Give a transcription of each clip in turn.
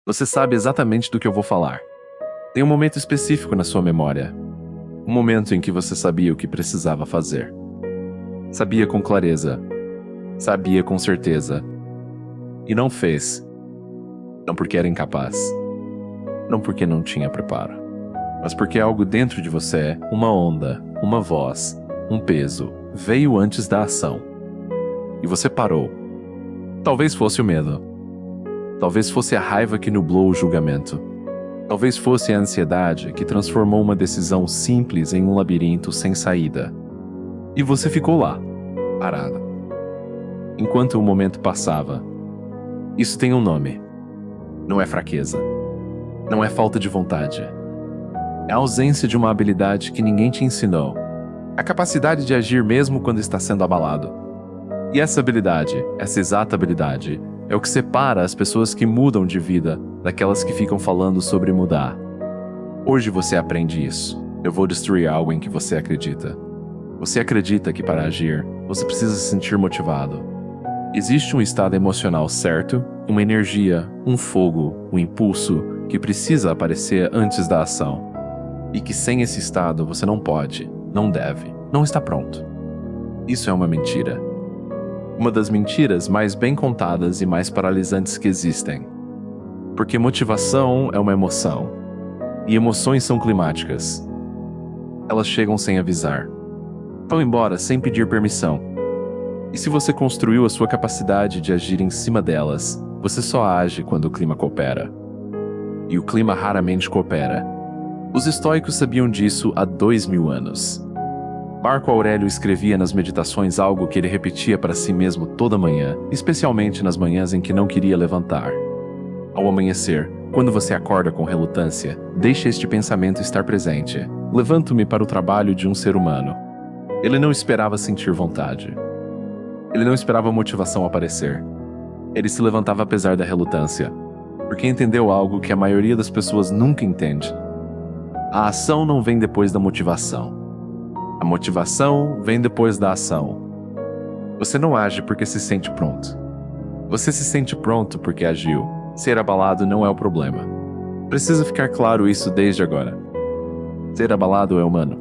Você sabe exatamente do que eu vou falar. Tem um momento específico na sua memória. Um momento em que você sabia o que precisava fazer. Sabia com clareza. Sabia com certeza. E não fez. Não porque era incapaz. Não porque não tinha preparo. Mas porque algo dentro de você, uma onda, uma voz, um peso, veio antes da ação. E você parou. Talvez fosse o medo. Talvez fosse a raiva que nublou o julgamento. Talvez fosse a ansiedade que transformou uma decisão simples em um labirinto sem saída. E você ficou lá, parada. Enquanto o momento passava. Isso tem um nome. Não é fraqueza. Não é falta de vontade. É a ausência de uma habilidade que ninguém te ensinou. A capacidade de agir mesmo quando está sendo abalado. E essa habilidade, essa exata habilidade, é o que separa as pessoas que mudam de vida daquelas que ficam falando sobre mudar. Hoje você aprende isso. Eu vou destruir algo em que você acredita. Você acredita que para agir, você precisa se sentir motivado. Existe um estado emocional certo, uma energia, um fogo, um impulso que precisa aparecer antes da ação. E que sem esse estado você não pode, não deve, não está pronto. Isso é uma mentira. Uma das mentiras mais bem contadas e mais paralisantes que existem. Porque motivação é uma emoção. E emoções são climáticas. Elas chegam sem avisar. Vão embora sem pedir permissão. E se você construiu a sua capacidade de agir em cima delas, você só age quando o clima coopera. E o clima raramente coopera. Os estoicos sabiam disso há 2000 anos. Marco Aurélio escrevia nas meditações algo que ele repetia para si mesmo toda manhã, especialmente nas manhãs em que não queria levantar. Ao amanhecer, quando você acorda com relutância, deixe este pensamento estar presente. Levanto-me para o trabalho de um ser humano. Ele não esperava sentir vontade. Ele não esperava a motivação aparecer. Ele se levantava apesar da relutância, porque entendeu algo que a maioria das pessoas nunca entende. A ação não vem depois da motivação. A motivação vem depois da ação. Você não age porque se sente pronto. Você se sente pronto porque agiu. Ser abalado não é o problema. Precisa ficar claro isso desde agora. Ser abalado é humano.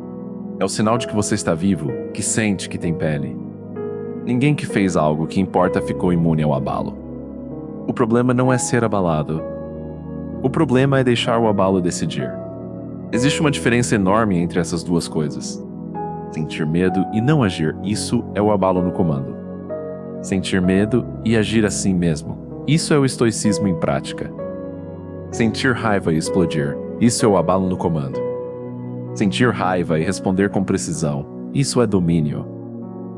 É o sinal de que você está vivo, que sente que tem pele. Ninguém que fez algo que importa ficou imune ao abalo. O problema não é ser abalado. O problema é deixar o abalo decidir. Existe uma diferença enorme entre essas duas coisas. Sentir medo e não agir, isso é o abalo no comando. Sentir medo e agir assim mesmo, isso é o estoicismo em prática. Sentir raiva e explodir, isso é o abalo no comando. Sentir raiva e responder com precisão, isso é domínio.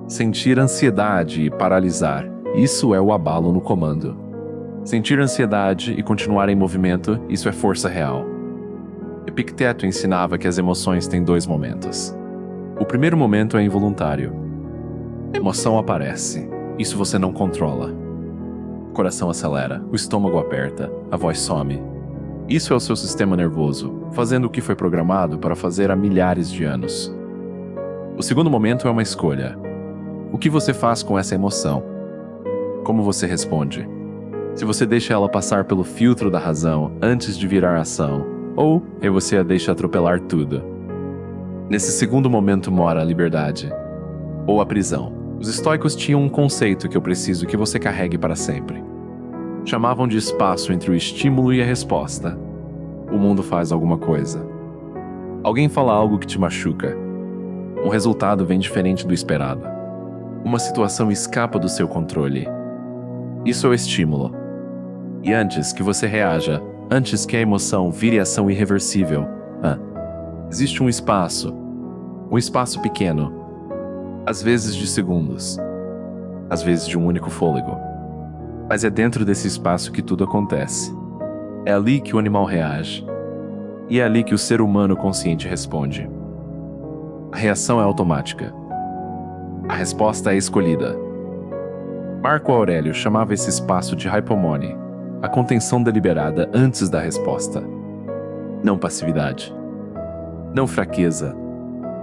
Sentir ansiedade e paralisar, isso é o abalo no comando. Sentir ansiedade e continuar em movimento, isso é força real. Epicteto ensinava que as emoções têm dois momentos. O primeiro momento é involuntário. A emoção aparece. Isso você não controla. O coração acelera, o estômago aperta, a voz some. Isso é o seu sistema nervoso, fazendo o que foi programado para fazer há milhares de anos. O segundo momento é uma escolha. O que você faz com essa emoção? Como você responde? Se você deixa ela passar pelo filtro da razão antes de virar ação, ou você a deixa atropelar tudo. Nesse segundo momento mora a liberdade, ou a prisão. Os estoicos tinham um conceito que eu preciso que você carregue para sempre. Chamavam de espaço entre o estímulo e a resposta. O mundo faz alguma coisa. Alguém fala algo que te machuca. Um resultado vem diferente do esperado. Uma situação escapa do seu controle. Isso é o estímulo. E antes que você reaja, antes que a emoção vire ação irreversível, existe um espaço pequeno, às vezes de segundos, às vezes de um único fôlego. Mas é dentro desse espaço que tudo acontece. É ali que o animal reage. E é ali que o ser humano consciente responde. A reação é automática. A resposta é escolhida. Marco Aurélio chamava esse espaço de hypomone, a contenção deliberada antes da resposta. Não passividade. Não fraqueza.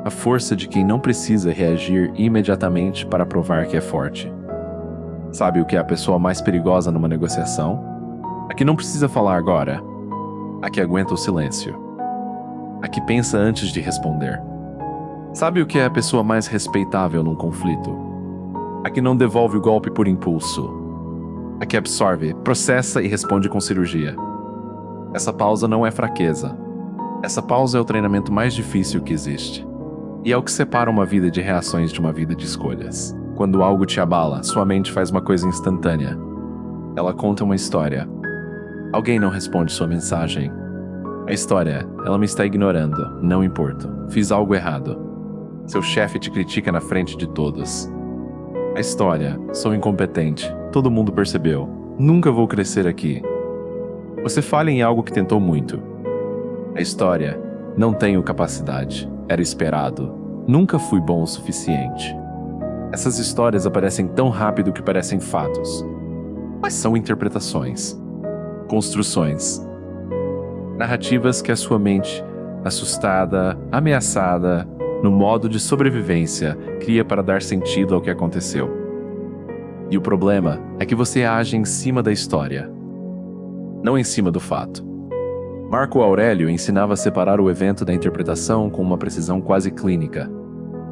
A força de quem não precisa reagir imediatamente para provar que é forte. Sabe o que é a pessoa mais perigosa numa negociação? A que não precisa falar agora. A que aguenta o silêncio. A que pensa antes de responder. Sabe o que é a pessoa mais respeitável num conflito? A que não devolve o golpe por impulso. A que absorve, processa e responde com cirurgia. Essa pausa não é fraqueza. Essa pausa é o treinamento mais difícil que existe. E é o que separa uma vida de reações de uma vida de escolhas. Quando algo te abala, sua mente faz uma coisa instantânea. Ela conta uma história. Alguém não responde sua mensagem. A história, ela me está ignorando, não importo. Fiz algo errado. Seu chefe te critica na frente de todos. A história, sou incompetente. Todo mundo percebeu. Nunca vou crescer aqui. Você falha em algo que tentou muito. A história, não tenho capacidade. Era esperado. Nunca fui bom o suficiente. Essas histórias aparecem tão rápido que parecem fatos. Mas são interpretações. Construções. Narrativas que a sua mente, assustada, ameaçada, no modo de sobrevivência, cria para dar sentido ao que aconteceu. E o problema é que você age em cima da história, não em cima do fato. Marco Aurélio ensinava a separar o evento da interpretação com uma precisão quase clínica.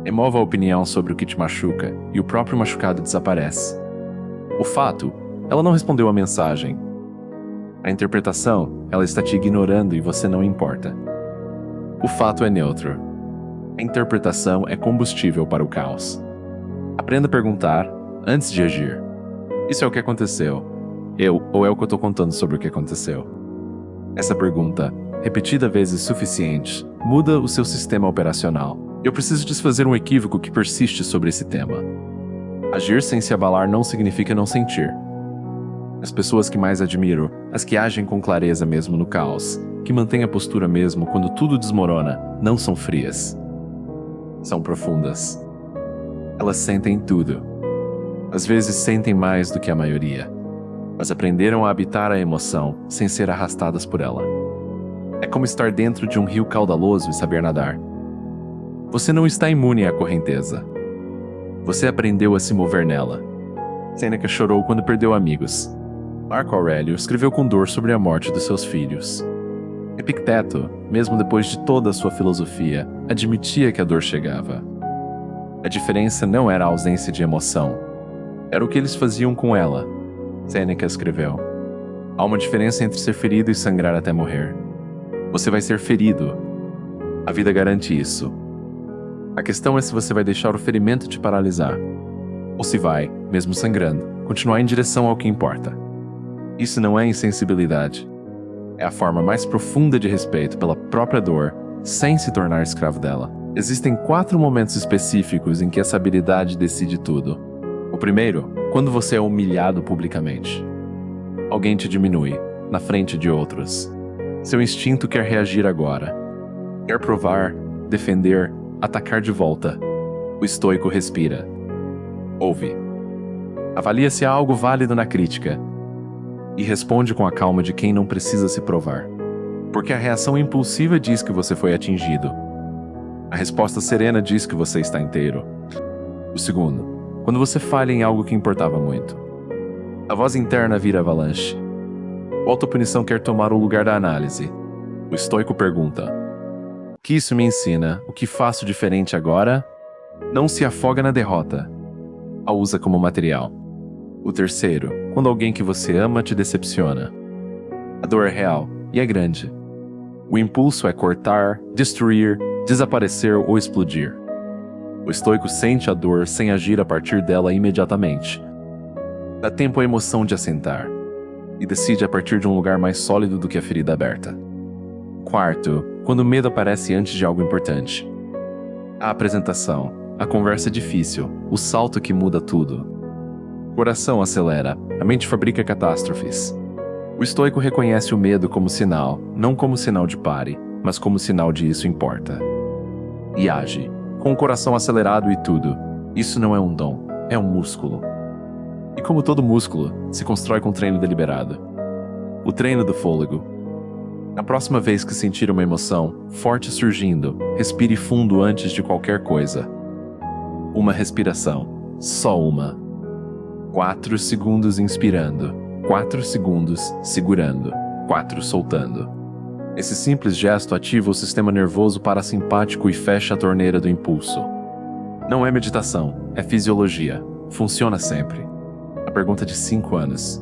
Remova a opinião sobre o que te machuca e o próprio machucado desaparece. O fato, ela não respondeu a mensagem. A interpretação, ela está te ignorando e você não importa. O fato é neutro. A interpretação é combustível para o caos. Aprenda a perguntar antes de agir. Isso é o que aconteceu. Ou é o que eu estou contando sobre o que aconteceu? Essa pergunta, repetida vezes suficiente, muda o seu sistema operacional. Eu preciso desfazer um equívoco que persiste sobre esse tema. Agir sem se abalar não significa não sentir. As pessoas que mais admiro, as que agem com clareza mesmo no caos, que mantêm a postura mesmo quando tudo desmorona, não são frias. São profundas. Elas sentem tudo. Às vezes sentem mais do que a maioria, mas aprenderam a habitar a emoção sem ser arrastadas por ela. É como estar dentro de um rio caudaloso e saber nadar. Você não está imune à correnteza. Você aprendeu a se mover nela. Sêneca chorou quando perdeu amigos. Marco Aurélio escreveu com dor sobre a morte dos seus filhos. Epicteto, mesmo depois de toda a sua filosofia, admitia que a dor chegava. A diferença não era a ausência de emoção. Era o que eles faziam com ela. Sêneca escreveu. Há uma diferença entre ser ferido e sangrar até morrer. Você vai ser ferido. A vida garante isso. A questão é se você vai deixar o ferimento te paralisar. Ou se vai, mesmo sangrando, continuar em direção ao que importa. Isso não é insensibilidade. É a forma mais profunda de respeito pela própria dor, sem se tornar escravo dela. Existem 4 momentos específicos em que essa habilidade decide tudo. O primeiro, quando você é humilhado publicamente. Alguém te diminui, na frente de outros. Seu instinto quer reagir agora. Quer provar, defender, atacar de volta. O estoico respira. Ouve. Avalia se há algo válido na crítica. E responde com a calma de quem não precisa se provar. Porque a reação impulsiva diz que você foi atingido. A resposta serena diz que você está inteiro. O segundo, quando você falha em algo que importava muito. A voz interna vira avalanche. A autopunição quer tomar o lugar da análise. O estoico pergunta: o que isso me ensina? O que faço diferente agora? Não se afoga na derrota. A usa como material. O terceiro, quando alguém que você ama te decepciona. A dor é real e é grande. O impulso é cortar, destruir, desaparecer ou explodir. O estoico sente a dor sem agir a partir dela imediatamente. Dá tempo à emoção de assentar. E decide a partir de um lugar mais sólido do que a ferida aberta. Quarto, quando o medo aparece antes de algo importante. A apresentação, a conversa difícil, o salto que muda tudo. O coração acelera, a mente fabrica catástrofes. O estoico reconhece o medo como sinal, não como sinal de pare, mas como sinal de isso importa. E age, com o coração acelerado e tudo. Isso não é um dom, é um músculo. E como todo músculo, se constrói com treino deliberado. O treino do fôlego. Na próxima vez que sentir uma emoção forte surgindo, respire fundo antes de qualquer coisa. Uma respiração, só uma. 4 segundos inspirando, 4 segundos segurando, 4 soltando. Esse simples gesto ativa o sistema nervoso parasimpático e fecha a torneira do impulso. Não é meditação, é fisiologia. Funciona sempre. A pergunta de 5 anos.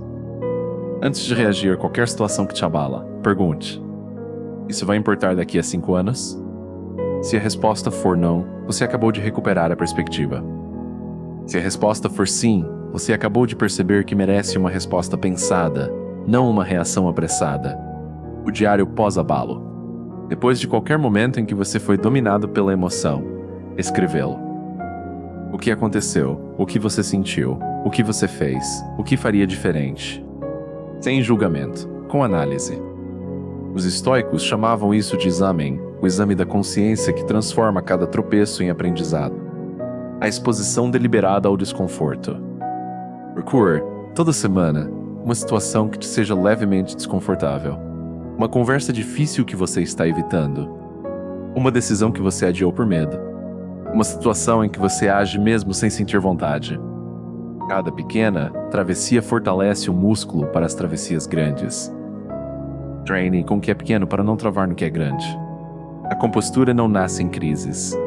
Antes de reagir a qualquer situação que te abala, pergunte: isso vai importar daqui a 5 anos? Se a resposta for não, você acabou de recuperar a perspectiva. Se a resposta for sim, você acabou de perceber que merece uma resposta pensada, não uma reação apressada. O diário pós-abalo. Depois de qualquer momento em que você foi dominado pela emoção, escrevê-lo. O que aconteceu? O que você sentiu? O que você fez? O que faria diferente? Sem julgamento, com análise. Os estoicos chamavam isso de examen, o exame da consciência que transforma cada tropeço em aprendizado. A exposição deliberada ao desconforto. Procure, toda semana, uma situação que te seja levemente desconfortável. Uma conversa difícil que você está evitando. Uma decisão que você adiou por medo. Uma situação em que você age mesmo sem sentir vontade. Cada pequena travessia fortalece o músculo para as travessias grandes. Treine com o que é pequeno para não travar no que é grande. A compostura não nasce em crises.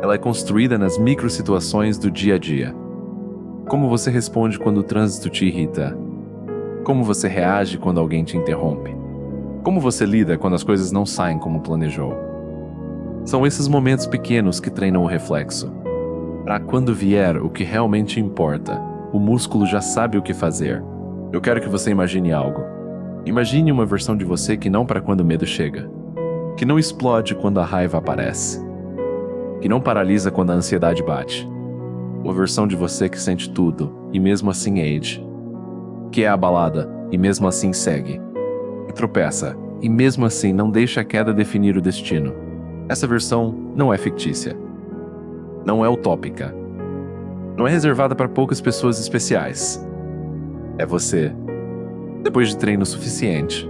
Ela é construída nas microsituações do dia a dia. Como você responde quando o trânsito te irrita? Como você reage quando alguém te interrompe? Como você lida quando as coisas não saem como planejou? São esses momentos pequenos que treinam o reflexo. Para quando vier o que realmente importa, o músculo já sabe o que fazer. Eu quero que você imagine algo. Imagine uma versão de você que não para quando o medo chega. Que não explode quando a raiva aparece. Que não paralisa quando a ansiedade bate. Uma versão de você que sente tudo, e mesmo assim age. Que é abalada, e mesmo assim segue. Que tropeça, e mesmo assim não deixa a queda definir o destino. Essa versão não é fictícia. Não é utópica. Não é reservada para poucas pessoas especiais. É você. Depois de treino suficiente.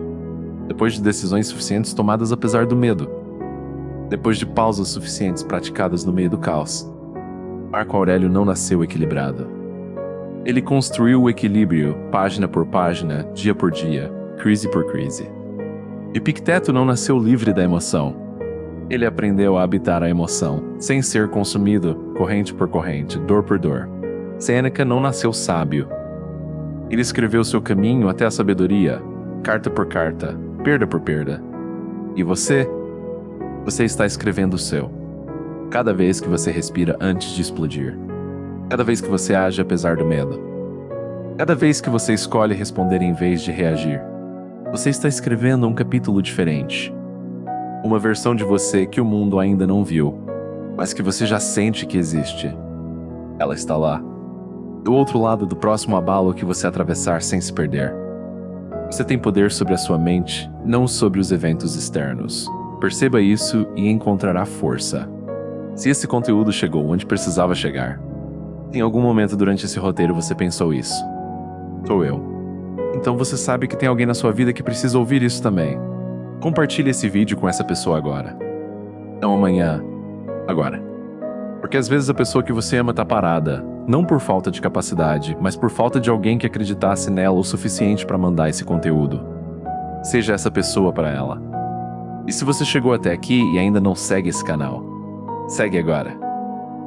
Depois de decisões suficientes tomadas apesar do medo. Depois de pausas suficientes praticadas no meio do caos. Marco Aurélio não nasceu equilibrado. Ele construiu o equilíbrio, página por página, dia por dia, crise por crise. Epicteto não nasceu livre da emoção. Ele aprendeu a habitar a emoção, sem ser consumido, corrente por corrente, dor por dor. Sêneca não nasceu sábio. Ele escreveu seu caminho até a sabedoria, carta por carta, perda por perda. E você? Você está escrevendo o seu. Cada vez que você respira antes de explodir. Cada vez que você age apesar do medo. Cada vez que você escolhe responder em vez de reagir. Você está escrevendo um capítulo diferente. Uma versão de você que o mundo ainda não viu, mas que você já sente que existe. Ela está lá. Do outro lado do próximo abalo que você atravessar sem se perder. Você tem poder sobre a sua mente, não sobre os eventos externos. Perceba isso e encontrará força. Se esse conteúdo chegou onde precisava chegar, em algum momento durante esse roteiro você pensou isso. Sou eu. Então você sabe que tem alguém na sua vida que precisa ouvir isso também. Compartilhe esse vídeo com essa pessoa agora. Não amanhã. Agora. Porque às vezes a pessoa que você ama tá parada, não por falta de capacidade, mas por falta de alguém que acreditasse nela o suficiente para mandar esse conteúdo. Seja essa pessoa para ela. E se você chegou até aqui e ainda não segue esse canal, segue agora.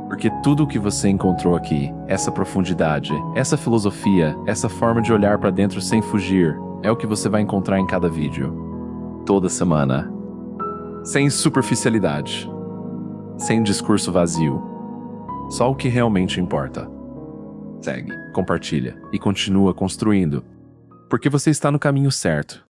Porque tudo o que você encontrou aqui, essa profundidade, essa filosofia, essa forma de olhar para dentro sem fugir, é o que você vai encontrar em cada vídeo. Toda semana. Sem superficialidade. Sem discurso vazio. Só o que realmente importa. Segue, compartilha e continua construindo. Porque você está no caminho certo.